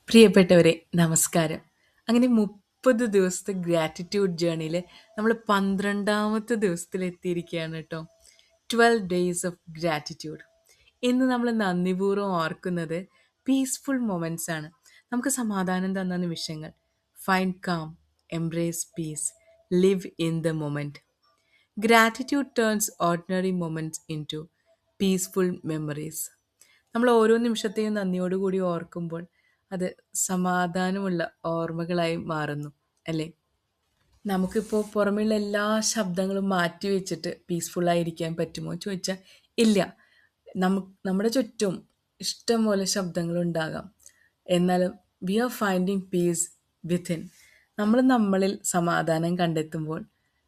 പ്രിയപ്പെട്ടവരെ നമസ്കാരം. അങ്ങനെ 30 ദിവസത്തെ ഗ്രാറ്റിറ്റ്യൂഡ് ജേർണിയിൽ നമ്മൾ 12ാമത്തെ ദിവസത്തിലെത്തിയിരിക്കുകയാണ് കേട്ടോ. 12 ഡേയ്സ് ഓഫ് ഗ്രാറ്റിറ്റ്യൂഡ്. ഇന്ന് നമ്മൾ നന്ദിപൂർവ്വം ഓർക്കുന്നത് പീസ്ഫുൾ മൊമെൻറ്റ്സ് ആണ്. നമുക്ക് സമാധാനം തന്ന നിമിഷങ്ങൾ. Find calm, embrace peace, live in the moment. Gratitude turns ordinary moments into peaceful memories. നമ്മൾ ഓരോ നിമിഷത്തെയും നന്ദിയോടുകൂടി ഓർക്കുമ്പോൾ അത് സമാധാനമുള്ള ഓർമ്മകളായി മാറുന്നു, അല്ലേ? നമുക്കിപ്പോൾ പുറമേയുള്ള എല്ലാ ശബ്ദങ്ങളും മാറ്റി വെച്ചിട്ട് പീസ്ഫുള്ളായിരിക്കാൻ പറ്റുമോ എന്ന് ചോദിച്ചാൽ ഇല്ല. നമ്മുടെ ചുറ്റും ഇഷ്ടം പോലെ ശബ്ദങ്ങളുണ്ടാകാം. എന്നാലും we are finding peace within. നമ്മൾ നമ്മളിൽ സമാധാനം കണ്ടെത്തുമ്പോൾ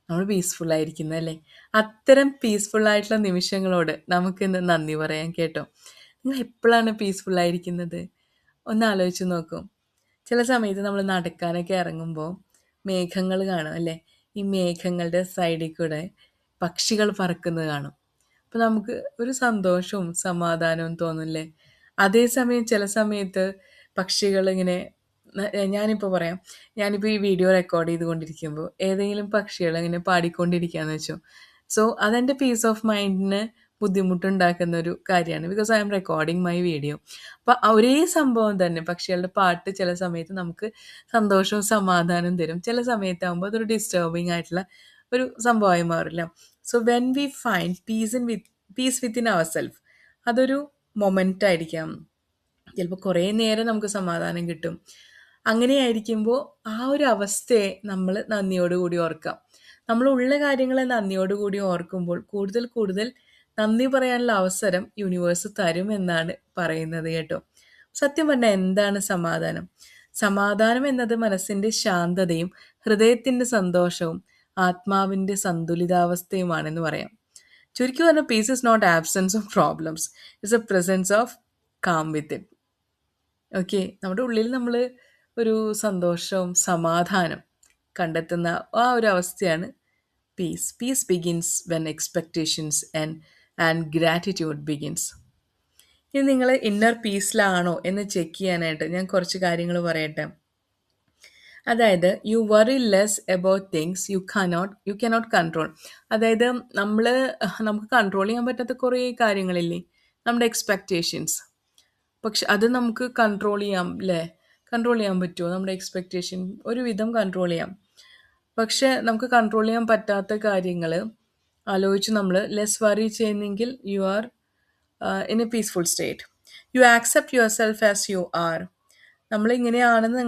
നമ്മൾ പീസ്ഫുള്ളായിരിക്കുന്നല്ലേ. അത്തരം പീസ്ഫുള്ളായിട്ടുള്ള നിമിഷങ്ങളോട് നമുക്കിന്ന് നന്ദി പറയാം കേട്ടോ. നിങ്ങൾ എപ്പോഴാണ് പീസ്ഫുള്ളായിരിക്കുന്നത്? ഒന്ന് ആലോചിച്ച് നോക്കൂ. ചില സമയത്ത് നമ്മൾ നടക്കാനൊക്കെ ഇറങ്ങുമ്പോൾ മേഘങ്ങൾ കാണും അല്ലേ. ഈ മേഘങ്ങളുടെ സൈഡിൽ കൂടെ പക്ഷികൾ പറക്കുന്നത് കാണും. അപ്പോൾ നമുക്ക് ഒരു സന്തോഷവും സമാധാനവും തോന്നില്ലേ. അതേസമയം ചില സമയത്ത് പക്ഷികൾ ഇങ്ങനെ ഞാനിപ്പോൾ പറയാം, ഞാനിപ്പോൾ ഈ വീഡിയോ റെക്കോർഡ് ചെയ്തുകൊണ്ടിരിക്കുമ്പോൾ ഏതെങ്കിലും പക്ഷികൾ ഇങ്ങനെ പാടിക്കൊണ്ടിരിക്കുകയെന്ന് വെച്ചോ. സോ അതെൻ്റെ പീസ് ഓഫ് മൈൻഡിന് ബുദ്ധിമുട്ടുണ്ടാക്കുന്ന ഒരു കാര്യമാണ്. Because I am recording my video. അപ്പോൾ ഒരേ സംഭവം തന്നെ പക്ഷികളുടെ പാട്ട് ചില സമയത്ത് നമുക്ക് സന്തോഷവും സമാധാനവും തരും. ചില സമയത്താകുമ്പോൾ അതൊരു ഡിസ്റ്റർബിങ് ആയിട്ടുള്ള ഒരു സംഭവമായി മാറില്ല. So when we find peace within our self, അതൊരു മൊമെൻ്റ് ആയിരിക്കാം. ചിലപ്പോൾ കുറേ നേരം നമുക്ക് സമാധാനം കിട്ടും. അങ്ങനെയായിരിക്കുമ്പോൾ ആ ഒരു അവസ്ഥയെ നമ്മൾ നന്ദിയോടുകൂടി ഓർക്കാം. നമ്മളുള്ള കാര്യങ്ങളെ നന്ദിയോടുകൂടി ഓർക്കുമ്പോൾ കൂടുതൽ കൂടുതൽ നന്ദി പറയാനുള്ള അവസരം യൂണിവേഴ്സ് തരും എന്നാണ് പറയുന്നത് കേട്ടോ. സത്യം പറഞ്ഞാൽ എന്താണ് സമാധാനം? സമാധാനം എന്നത് മനസ്സിൻ്റെ ശാന്തതയും ഹൃദയത്തിൻ്റെ സന്തോഷവും ആത്മാവിൻ്റെ സന്തുലിതാവസ്ഥയുമാണെന്ന് പറയാം. ചുരുക്കി പറഞ്ഞാൽ peace is not absence of problems, it's a presence of calm with it. Okay, നമ്മുടെ ഉള്ളിൽ നമ്മൾ ഒരു സന്തോഷവും സമാധാനം കണ്ടെത്തുന്ന ആ ഒരു അവസ്ഥയാണ് peace. Peace begins when expectations and gratitude begins. ഇനി നിങ്ങൾ ഇന്നർ പീസിലാണോ എന്ന് ചെക്ക് ചെയ്യാനായിട്ട് ഞാൻ കുറച്ച് കാര്യങ്ങൾ പറയട്ടെ. അതായത് U worry less about things you cannot control. അതായത് നമുക്ക് കൺട്രോൾ ചെയ്യാൻ പറ്റാത്ത കുറേ കാര്യങ്ങളില്ലേ, നമ്മുടെ എക്സ്പെക്റ്റേഷൻസ്. പക്ഷെ അത് നമുക്ക് കൺട്രോൾ ചെയ്യാം അല്ലേ? കൺട്രോൾ ചെയ്യാൻ പറ്റുമോ? നമ്മുടെ എക്സ്പെക്റ്റേഷൻ ഒരുവിധം കൺട്രോൾ ചെയ്യാം. പക്ഷെ നമുക്ക് കൺട്രോൾ ചെയ്യാൻ പറ്റാത്ത കാര്യങ്ങൾ ആലോചിച്ച് നമ്മൾ ലെസ് വറി ചെയ്യുന്നെങ്കിൽ you are in a peaceful state. You accept yourself as you are. നമ്മളിങ്ങനെയാണെന്ന്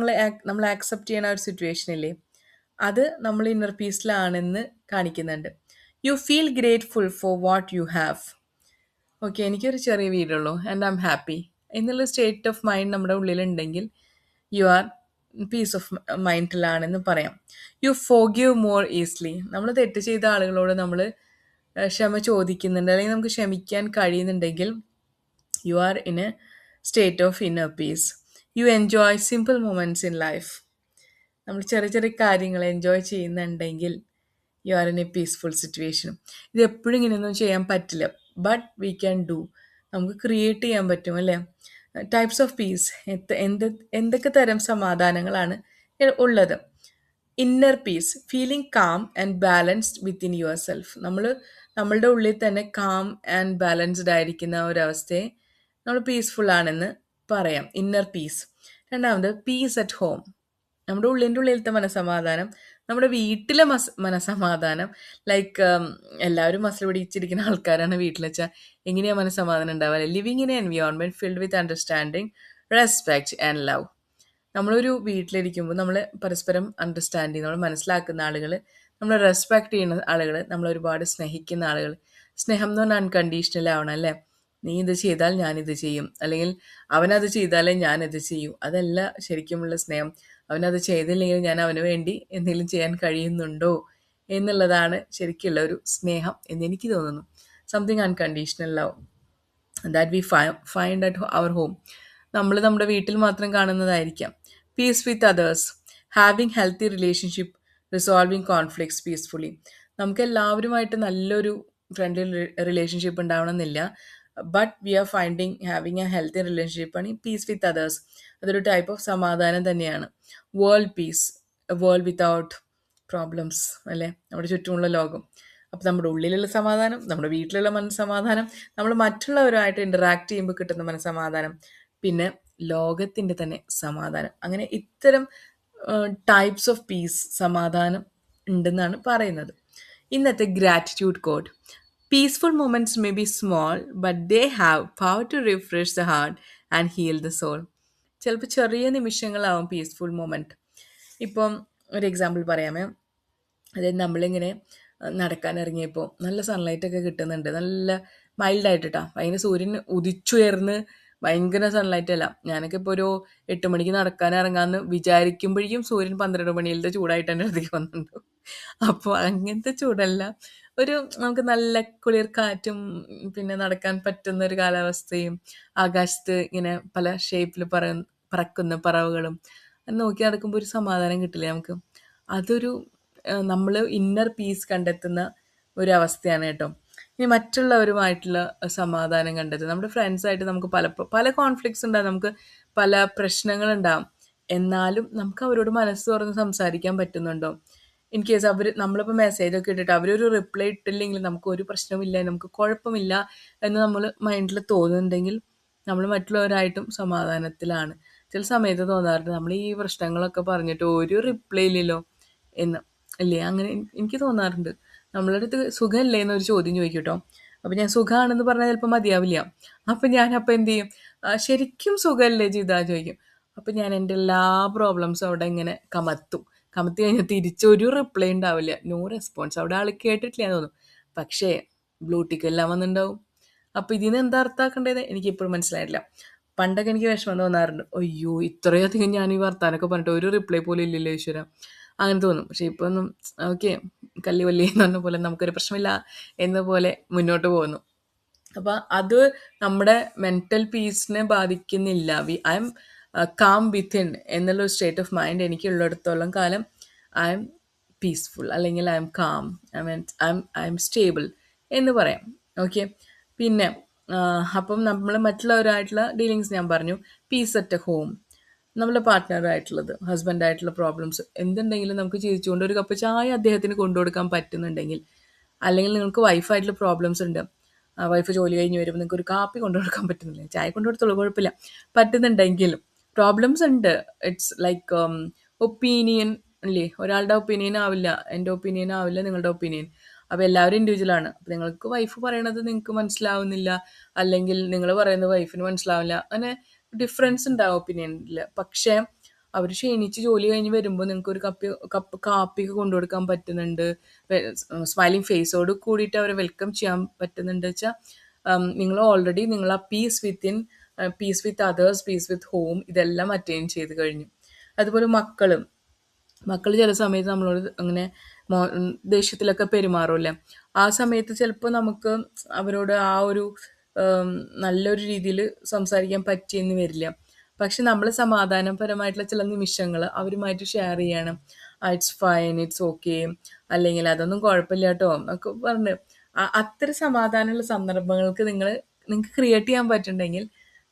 നമ്മൾ ആക്സെപ്റ്റ് ചെയ്യുന്ന ഒരു സിറ്റുവേഷൻ ഇല്ലേ, അത് നമ്മൾ ഇന്നർ പീസിലാണെന്ന് കാണിക്കുന്നുണ്ട്. You feel grateful for what you have. Okay, എനിക്കൊരു ചെറിയ വീടുള്ളൂ ആൻഡ് ഐ എം ഹാപ്പി എന്നുള്ള സ്റ്റേറ്റ് ഓഫ് മൈൻഡ് നമ്മുടെ ഉള്ളിലുണ്ടെങ്കിൽ യു ആർ പീസ് ഓഫ് മൈൻഡിലാണെന്ന് പറയാം. You forgive more easily. നമ്മൾ തെറ്റ് ചെയ്ത ആളുകളോട് നമ്മൾ ക്ഷമ ചോദിക്കുന്നുണ്ട് അല്ലെങ്കിൽ നമുക്ക് ക്ഷമിക്കാൻ കഴിയുന്നുണ്ടെങ്കിൽ you are in a state of inner peace. You enjoy simple moments in life. നമ്മൾ ചെറിയ ചെറിയ കാര്യങ്ങൾ എൻജോയ് ചെയ്യുന്നുണ്ടെങ്കിൽ you are in a peaceful situation. ഇത് എപ്പോഴും ഇങ്ങനെയൊന്നും ചെയ്യാൻ പറ്റില്ല, ബട്ട് വി ക്യാൻ ഡു. നമുക്ക് ക്രിയേറ്റ് ചെയ്യാൻ പറ്റും അല്ലേ. ടൈപ്സ് ഓഫ് പീസ്, എന്തൊക്കെ തരം സമാധാനങ്ങളാണ് ഉള്ളത്? Inner piece, feeling calm and balanced within your self. നമ്മളുടെ ഉള്ളിൽ തന്നെ കാം ആൻഡ് ബാലൻസ്ഡ് ആയിരിക്കുന്ന ഒരവസ്ഥയെ നമ്മൾ പീസ്ഫുൾ ആണെന്ന് പറയാം, ഇന്നർ പീസ്. രണ്ടാമത് പീസ് അറ്റ് ഹോം, നമ്മുടെ ഉള്ളിലത്തെ മനസമാധാനം. നമ്മുടെ വീട്ടിലെ മനസമാധാനം, ലൈക്ക് എല്ലാവരും മസിൽ പിടിച്ചിരിക്കുന്ന ആൾക്കാരാണ് വീട്ടിൽ വെച്ചാൽ എങ്ങനെയാണ് മനസമാധാനം ഉണ്ടാവുക? Living in A environment filled with understanding, respect and love. നമ്മളൊരു വീട്ടിലിരിക്കുമ്പോൾ നമ്മൾ പരസ്പരം അണ്ടർസ്റ്റാൻഡ് ചെയ്യുന്ന, നമ്മൾ മനസ്സിലാക്കുന്ന ആളുകൾ, നമ്മൾ റെസ്പെക്റ്റ് ചെയ്യുന്ന ആളുകൾ, നമ്മൾ ഒരുപാട് സ്നേഹിക്കുന്ന ആളുകൾ. സ്നേഹം എന്ന് പറഞ്ഞാൽ അൺകണ്ടീഷണൽ ആവണം അല്ലേ. നീ ഇത് ചെയ്താൽ ഞാനിത് ചെയ്യും, അല്ലെങ്കിൽ അവനത് ചെയ്താലേ ഞാനിത് ചെയ്യൂ. അതല്ല ശരിക്കുമുള്ള സ്നേഹം. അവനത് ചെയ്തില്ലെങ്കിൽ ഞാൻ അവന് വേണ്ടി എന്തെങ്കിലും ചെയ്യാൻ കഴിയുന്നുണ്ടോ എന്നുള്ളതാണ് ശരിക്കുള്ള ഒരു സ്നേഹം എന്നെനിക്ക് തോന്നുന്നു. Something unconditional love that we find at our home. നമ്മൾ നമ്മുടെ വീട്ടിൽ മാത്രം കാണുന്നതായിരിക്കാം. Peace with others, having healthy relationship, resolving conflicts peacefully. നമുക്ക് എല്ലാവരുമായിട്ട് നല്ലൊരു ഫ്രണ്ട്ലി റിലേഷൻഷിപ്പ് ഉണ്ടാവണമെന്നില്ല. But we are finding having a healthy relationship ആണ് ഈ പീസ് വിത്ത് അതേഴ്സ്. അതൊരു ടൈപ്പ് ഓഫ് സമാധാനം തന്നെയാണ്. World peace, world without problems അല്ലേ, നമ്മുടെ ചുറ്റുമുള്ള ലോകം. അപ്പം നമ്മുടെ ഉള്ളിലുള്ള സമാധാനം, നമ്മുടെ വീട്ടിലുള്ള മനസ്സമാധാനം, നമ്മൾ മറ്റുള്ളവരുമായിട്ട് ഇൻറ്ററാക്ട് ചെയ്യുമ്പോൾ കിട്ടുന്ന മനസ്സമാധാനം, പിന്നെ ലോകത്തിൻ്റെ തന്നെ സമാധാനം. അങ്ങനെ ഇത്തരം ടൈപ്സ് ഓഫ് പീസ്, സമാധാനം ഉണ്ടെന്നാണ് പറയുന്നത്. ഇന്നത്തെ gratitude code: peaceful moments may be small but they have power to refresh the heart and heal the soul. ചിലപ്പോൾ ചെറിയ നിമിഷങ്ങളാവും പീസ്ഫുൾ മൊമെൻറ്റ്. ഇപ്പം ഒരു എക്സാമ്പിൾ പറയാമേ. അതായത് നമ്മളിങ്ങനെ നടക്കാൻ ഇറങ്ങിയപ്പോൾ നല്ല സൺലൈറ്റൊക്കെ കിട്ടുന്നുണ്ട്, നല്ല മൈൽഡായിട്ടാ. അതിന് സൂര്യൻ ഉദിച്ചുയർന്ന് ഭയങ്കര സൺലൈറ്റ് അല്ല. ഞാനൊക്കെ ഇപ്പോൾ ഒരു 8 മണിക്ക് നടക്കാൻ ഇറങ്ങാമെന്ന് വിചാരിക്കുമ്പോഴേക്കും സൂര്യൻ 12 മണിയിലത്തെ ചൂടായിട്ട് എൻ്റെ അടുത്തേക്ക് വന്നിട്ടുണ്ട്. അപ്പോൾ അങ്ങനത്തെ ചൂടല്ല, ഒരു നമുക്ക് നല്ല കുളിർ കാറ്റും പിന്നെ നടക്കാൻ പറ്റുന്ന ഒരു കാലാവസ്ഥയും ആകാശത്ത് ഇങ്ങനെ പല ഷേപ്പിൽ പറക്കുന്ന പറവകളും അത് നോക്കി നടക്കുമ്പോൾ ഒരു സമാധാനം കിട്ടില്ലേ നമുക്ക്. അതൊരു നമ്മൾ ഇന്നർ പീസ് കണ്ടെത്തുന്ന ഒരു അവസ്ഥയാണ് കേട്ടോ. ഇനി മറ്റുള്ളവരുമായിട്ടുള്ള സമാധാനം കണ്ടെത്തുക. നമ്മുടെ ഫ്രണ്ട്സായിട്ട് നമുക്ക് പല പല കോൺഫ്ലിക്ട്സ് ഉണ്ടാകും, നമുക്ക് പല പ്രശ്നങ്ങളുണ്ടാകും. എന്നാലും നമുക്ക് അവരോട് മനസ്സ് തുറന്ന് സംസാരിക്കാൻ പറ്റുന്നുണ്ടോ? ഇൻ കേസ് നമ്മളിപ്പോൾ മെസ്സേജൊക്കെ ഇട്ടിട്ട് അവരൊരു റിപ്ലൈ ഇട്ടില്ലെങ്കിൽ നമുക്ക് ഒരു പ്രശ്നമില്ല, നമുക്ക് കുഴപ്പമില്ല എന്ന് നമ്മൾ മൈൻഡിൽ തോന്നുന്നുണ്ടെങ്കിൽ നമ്മൾ മറ്റുള്ളവരായിട്ടും സമാധാനത്തിലാണ്. ചില സമയത്ത് തോന്നാറുണ്ട് നമ്മൾ ഈ പ്രശ്നങ്ങളൊക്കെ പറഞ്ഞിട്ട് ഒരു റിപ്ലൈ ഇല്ലല്ലോ എന്ന്, അല്ലേ? അങ്ങനെ എനിക്ക് തോന്നാറുണ്ട്. നമ്മളുടെ അടുത്ത് സുഖമല്ലേ എന്നൊരു ചോദ്യം ചോദിക്കും കേട്ടോ. അപ്പം ഞാൻ സുഖമാണെന്ന് പറഞ്ഞാൽ ചിലപ്പോൾ മതിയാവില്ല. അപ്പം ഞാനപ്പോൾ എന്ത് ചെയ്യും? ശരിക്കും സുഖമല്ലേ ജിതാ ചോദിക്കും. അപ്പം ഞാൻ എൻ്റെ എല്ലാ പ്രോബ്ലംസും അവിടെ ഇങ്ങനെ കമത്തി കഴിഞ്ഞാൽ തിരിച്ചൊരു റിപ്ലൈ ഉണ്ടാവില്ല, നോ റെസ്പോൺസ്. അവിടെ ആൾ കേട്ടിട്ടില്ല എന്ന് തോന്നും, പക്ഷേ ബ്ലൂടിക്ക് എല്ലാം വന്നിട്ടുണ്ടാവും. അപ്പോൾ ഇതിന് എന്താ അർത്ഥമാക്കേണ്ടത് എനിക്കിപ്പോഴും മനസ്സിലായിട്ടില്ല. പണ്ടൊക്കെ എനിക്ക് വിഷമം തോന്നാറുണ്ട്, അയ്യോ ഇത്രയധികം ഞാൻ ഈ വർത്താനൊക്കെ പറഞ്ഞിട്ട് ഒരു റിപ്ലൈ പോലും ഇല്ലല്ലോ ഈശ്വര, അങ്ങനെ തോന്നും. പക്ഷെ ഇപ്പൊ ഒന്നും ഓക്കെ, കല്ലി വല്ലി എന്ന് പറഞ്ഞ പോലെ നമുക്കൊരു പ്രശ്നമില്ല എന്ന പോലെ മുന്നോട്ട് പോകുന്നു. അപ്പം അത് നമ്മുടെ മെൻ്റൽ പീസിനെ ബാധിക്കുന്നില്ല. ഐ എം കാം വിത്തിൻ എന്നുള്ളൊരു സ്റ്റേറ്റ് ഓഫ് മൈൻഡ് എനിക്കുള്ളിടത്തോളം കാലം ഐ എം പീസ്ഫുൾ, അല്ലെങ്കിൽ I M calm, I M stable എന്ന് പറയാം. ഓക്കെ. പിന്നെ അപ്പം നമ്മൾ മറ്റുള്ളവരായിട്ടുള്ള ഡീലിങ്സ് ഞാൻ പറഞ്ഞു. പീസ് അറ്റ് ഹോം, നമ്മുടെ പാർട്ട്ണറായിട്ടുള്ളത്, ഹസ്ബൻഡായിട്ടുള്ള പ്രോബ്ലംസ് എന്തുണ്ടെങ്കിലും നമുക്ക് ചിരിച്ചുകൊണ്ട് ഒരു കപ്പ് ചായ അദ്ദേഹത്തിന് കൊണ്ടുകൊടുക്കാൻ പറ്റുന്നുണ്ടെങ്കിൽ, അല്ലെങ്കിൽ നിങ്ങൾക്ക് വൈഫായിട്ടുള്ള പ്രോബ്ലംസ് ഉണ്ട്, വൈഫ് ജോലി കഴിഞ്ഞ് വരുമ്പോൾ നിങ്ങൾക്ക് ഒരു കാപ്പി കൊണ്ടുകൊടുക്കാൻ പറ്റുന്നില്ല, ചായ കൊണ്ടുകൊടുത്തോളൂ കുഴപ്പമില്ല, പറ്റുന്നുണ്ടെങ്കിലും പ്രോബ്ലംസ് ഉണ്ട്. ഇറ്റ്സ് ലൈക്ക് ഒപ്പീനിയൻ അല്ലേ, ഒരാളുടെ ഒപ്പീനിയൻ ആവില്ല, എൻ്റെ ഒപ്പീനിയൻ ആവില്ല നിങ്ങളുടെ ഒപ്പീനിയൻ. അപ്പോൾ എല്ലാവരും ഇൻഡിവിജ്വലാണ്. അപ്പോൾ നിങ്ങൾക്ക് വൈഫ് പറയണത് നിങ്ങൾക്ക് മനസ്സിലാവുന്നില്ല, അല്ലെങ്കിൽ നിങ്ങൾ പറയുന്നത് വൈഫിന് മനസ്സിലാവില്ല, അങ്ങനെ ഡിഫറൻസ് ഉണ്ടാവും ഒപ്പീനിയനിൽ. പക്ഷേ അവർ ക്ഷീണിച്ച് ജോലി കഴിഞ്ഞ് വരുമ്പോൾ നിങ്ങൾക്ക് ഒരു കപ്പ് കാപ്പിയൊക്കെ കൊണ്ടുകൊടുക്കാൻ പറ്റുന്നുണ്ട്, സ്മൈലിംഗ് ഫേസോട് കൂടിയിട്ട് അവരെ വെൽക്കം ചെയ്യാൻ പറ്റുന്നുണ്ട് വെച്ചാൽ നിങ്ങൾ ഓൾറെഡി നിങ്ങൾ ആ peace within, peace with others, peace with home, ഇതെല്ലാം അറ്റൈൻ ചെയ്ത് കഴിഞ്ഞു. അതുപോലെ മക്കൾ ചില സമയത്ത് നമ്മളോട് അങ്ങനെ ദേഷ്യത്തിലൊക്കെ പെരുമാറുമല്ലേ, ആ സമയത്ത് ചിലപ്പോൾ നമുക്ക് അവരോട് ആ ഒരു നല്ലൊരു രീതിയിൽ സംസാരിക്കാൻ പറ്റിയെന്ന് വരില്ല. പക്ഷെ നമ്മൾ സമാധാനപരമായിട്ടുള്ള ചില നിമിഷങ്ങൾ അവരുമായിട്ട് ഷെയർ ചെയ്യണം. ഇറ്റ്സ് ഫൈൻ, ഇറ്റ്സ് ഓക്കെ, അല്ലെങ്കിൽ അതൊന്നും കുഴപ്പമില്ല കേട്ടോ എന്നൊക്കെ പറഞ്ഞ് അത്ര സമാധാനമുള്ള സന്ദർഭങ്ങൾക്ക് നിങ്ങൾക്ക് ക്രിയേറ്റ് ചെയ്യാൻ പറ്റുന്നുണ്ടെങ്കിൽ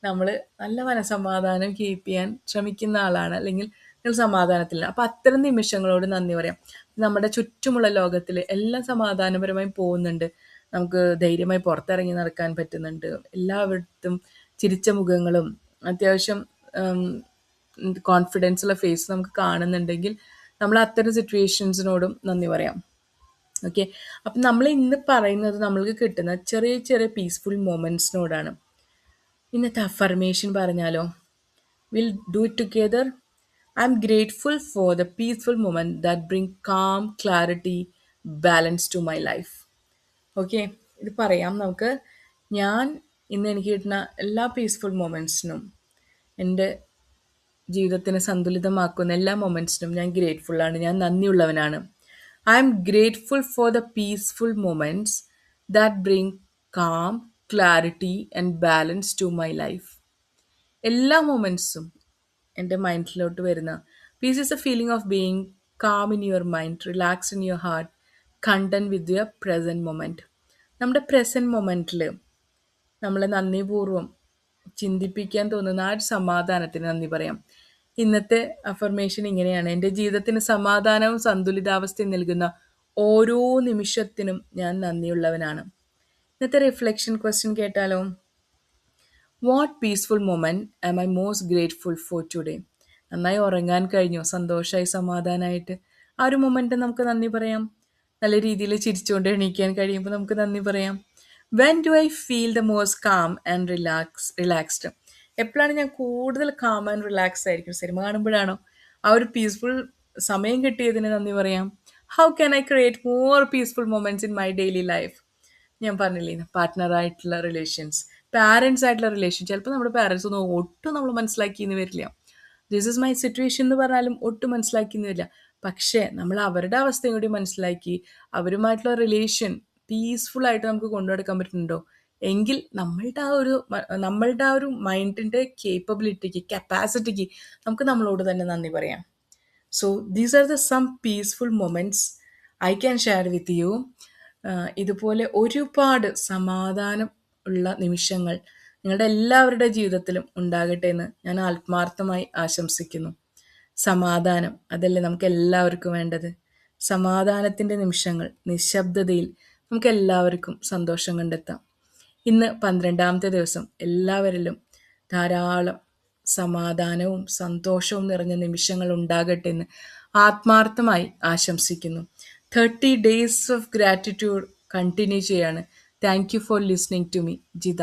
നമ്മൾ നല്ല മനസമാധാനം കീപ്പ് ചെയ്യാൻ ശ്രമിക്കുന്ന ആളാണ്, അല്ലെങ്കിൽ നിങ്ങൾ സമാധാനത്തിലാണ്. അപ്പം അത്തരം നിമിഷങ്ങളോട് നന്ദി പറയാം. നമ്മുടെ ചുറ്റുമുള്ള ലോകത്തിൽ എല്ലാം സമാധാനപരമായി പോകുന്നുണ്ട്, നമുക്ക് ധൈര്യമായി പുറത്തിറങ്ങി നടക്കാൻ പറ്റുന്നുണ്ട്, എല്ലായിടത്തും ചിരിച്ച മുഖങ്ങളും അത്യാവശ്യം കോൺഫിഡൻസ് ഉള്ള ഫേസ് നമുക്ക് കാണുന്നുണ്ടെങ്കിൽ നമ്മൾ അത്തരം സിറ്റുവേഷൻസിനോടും നന്ദി പറയാം. ഓക്കെ. അപ്പം നമ്മൾ ഇന്ന് പറയുന്നത് നമ്മൾക്ക് കിട്ടുന്ന ചെറിയ ചെറിയ പീസ്ഫുൾ മൊമെൻറ്റ്സിനോടാണ്. ഇന്നത്തെ അഫർമേഷൻ പറഞ്ഞാലോ? Will do it together. I am grateful for the peaceful moment that bring calm, clarity, balance to my life. Okay, ഇത് പറയാം നമുക്ക്. ഞാൻ ഇന്ന് എനിക്ക് കിട്ടുന്ന എല്ലാ പീസ്ഫുൾ മൊമെൻറ്റ്സിനും, എൻ്റെ ജീവിതത്തിനെ സന്തുലിതമാക്കുന്ന എല്ലാ മൊമെൻറ്റ്സിനും ഞാൻ ഗ്രേറ്റ്ഫുള്ളാണ്, ഞാൻ നന്ദിയുള്ളവനാണ്. I am grateful for the peaceful moments that bring calm, clarity and balance to my life. എല്ലാ മൊമെൻറ്റ്സും എൻ്റെ മൈൻഡിലോട്ട് വരുന്ന peace is a feeling of being calm in your mind, relax in your heart, content with your present moment. നമ്മുടെ present മൊമെൻറ്റിൽ നമ്മളെ നന്ദിപൂർവ്വം ചിന്തിപ്പിക്കാൻ തോന്നുന്ന ആ ഒരു സമാധാനത്തിന് നന്ദി പറയാം. ഇന്നത്തെ അഫർമേഷൻ ഇങ്ങനെയാണ്: എൻ്റെ ജീവിതത്തിന് സമാധാനവും സന്തുലിതാവസ്ഥയും നൽകുന്ന ഓരോ നിമിഷത്തിനും ഞാൻ നന്ദിയുള്ളവനാണ്. ഇന്നത്തെ റിഫ്ലക്ഷൻ ക്വസ്റ്റ്യൻ കേട്ടാലോ? What peaceful moment am I most grateful for today? നന്നായി ഉറങ്ങാൻ കഴിഞ്ഞു, സന്തോഷമായി സമാധാനമായിട്ട് ആ ഒരു മൊമെൻറ്റ് നമുക്ക് നന്ദി പറയാം. നല്ല രീതിയിൽ ചിരിച്ചുകൊണ്ട് എണീക്കാൻ കഴിയുമ്പോൾ നമുക്ക് നന്ദി പറയാം. When do I feel the most calm and relaxed? എപ്പോഴാണ് ഞാൻ കൂടുതൽ കാം ആൻഡ് റിലാക്സ്ഡ് ആയിരിക്കും? സിനിമ കാണുമ്പോഴാണോ? ആ ഒരു പീസ്ഫുൾ സമയം കിട്ടിയതിന് നന്ദി പറയാം. How can I create more peaceful moments in my daily life? ഞാൻ പറഞ്ഞില്ലേ, പാർട്ട്ണറായിട്ടുള്ള റിലേഷൻസ്, പാരൻസ് ആയിട്ടുള്ള റിലേഷൻ. ചിലപ്പോൾ നമ്മുടെ പാരൻസ് ഒന്നും ഒട്ടും നമ്മൾ മനസ്സിലാക്കിയെന്ന് വരില്ല. ദിസ് ഇസ് മൈ സിറ്റുവേഷൻ എന്ന് പറഞ്ഞാലും ഒട്ടും മനസ്സിലാക്കിയെന്ന് വരില്ല. പക്ഷേ നമ്മൾ അവരുടെ അവസ്ഥയും കൂടി മനസ്സിലാക്കി അവരുമായിട്ടുള്ള റിലേഷൻ പീസ്ഫുൾ ആയിട്ട് നമുക്ക് കൊണ്ടുനടക്കാൻ പറ്റുന്നുണ്ടോ? എങ്കിൽ നമ്മളുടെ ആ ഒരു മൈൻഡിൻ്റെ കേപ്പബിലിറ്റിക്ക്, കപ്പാസിറ്റിക്ക് നമുക്ക് നമ്മളോട് തന്നെ നന്ദി പറയാം. So these are the some peaceful moments I can share with you. ഇതുപോലെ ഒരുപാട് സമാധാനം ഉള്ള നിമിഷങ്ങൾ നിങ്ങളുടെ എല്ലാവരുടെ ജീവിതത്തിലും ഉണ്ടാകട്ടെ എന്ന് ഞാൻ ആത്മാർത്ഥമായി ആശംസിക്കുന്നു. സമാധാനം, അതല്ലേ നമുക്ക് എല്ലാവർക്കും വേണ്ടത്. സമാധാനത്തിൻ്റെ നിമിഷങ്ങൾ, നിശബ്ദതയിൽ നമുക്ക് എല്ലാവർക്കും സന്തോഷം കണ്ടെത്താം. ഇന്ന് 12ാമത്തെ ദിവസം എല്ലാവരിലും ധാരാളം സമാധാനവും സന്തോഷവും നിറഞ്ഞ നിമിഷങ്ങൾ ഉണ്ടാകട്ടെ എന്ന് ആത്മാർത്ഥമായി ആശംസിക്കുന്നു. 30 ഡേയ്സ് ഓഫ് ഗ്രാറ്റിറ്റ്യൂഡ് കണ്ടിന്യൂ ചെയ്യാണ്. Thank you for listening to me. Jitha.